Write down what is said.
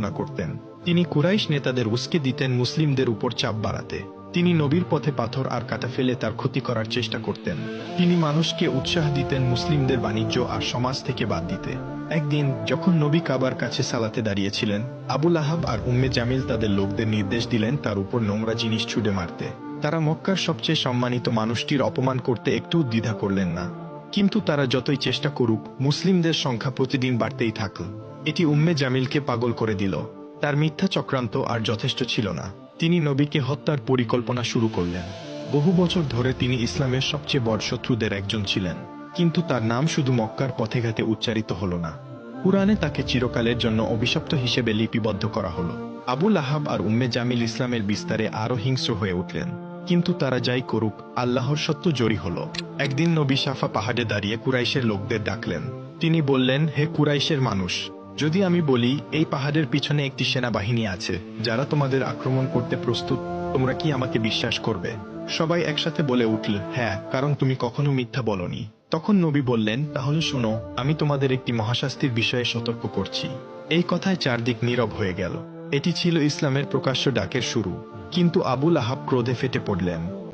পরিকল্পনা করতেন। তিনি কুরাইশ নেতাদের উস্কে দিতেন মুসলিমদের উপর চাপ বাড়াতে। তিনি নবীর পথে পাথর আর কাঁটা ফেলে তার ক্ষতি করার চেষ্টা করতেন। তিনি মানুষকে উৎসাহ দিতেন মুসলিমদের বাণিজ্য আর সমাজ থেকে বাদ দিতে। একদিন যখন নবী কাবার কাছে সালাতে দাঁড়িয়েছিলেন, আবু লাহাব আর উম্মে জামিল তাদের লোকদের নির্দেশ দিলেন তার উপর নোংরা জিনিস ছুঁড়ে মারতে। তারা মক্কার সবচেয়ে সম্মানিত মানুষটির অপমান করতে একটু দ্বিধা করলেন না। কিন্তু তারা যতই চেষ্টা করুক, মুসলিমদের সংখ্যা প্রতিদিন বাড়তেই থাকল। এটি উম্মে জামিলকে পাগল করে দিল। তার মিথ্যা চক্রান্ত আর যথেষ্ট ছিল না। তিনি নবীকে হত্যার পরিকল্পনা শুরু করলেন। বহু বছর ধরে তিনি ইসলামের সবচেয়ে বড় শত্রুদের একজন ছিলেন, কিন্তু তার নাম শুধু মক্কার পথেঘাটে উচ্চারিত হল না, কুরআনে তাকে চিরকালের জন্য অভিশপ্ত হিসেবে লিপিবদ্ধ করা হলো। আবু লাহাব আর উম্মে জামিল ইসলামের বিস্তারে আরো হিংস্র হয়ে উঠলেন। কিন্তু তারা যাই করুক, আল্লাহর সত্য জয়ী হল। একদিন নবী সাফা পাহাড়ে দাঁড়িয়ে কুরাইশের লোকদের ডাকলেন। তিনি বললেন, হে কুরাইশের মানুষ, যদি আমি বলি এই পাহাড়ের পিছনে একটি সেনাবাহিনী আছে যারা তোমাদের আক্রমণ করতে প্রস্তুত, তোমরা কি আমাকে বিশ্বাস করবে? সবাই একসাথে বলে উঠল, হ্যাঁ, কারণ তুমি কখনো মিথ্যা বলনি। তখন নবী বললেন, তাহলে শোনো, আমি তোমাদের একটি মহাশাস্তির বিষয়ে সতর্ক করছি। এই কথায় চারদিক নীরব হয়ে গেল। এটি ছিল ইসলামের প্রকাশ্য ডাকের শুরু। কিন্তু আবু লাহাব ক্রোধে ফেটে পড়লেন।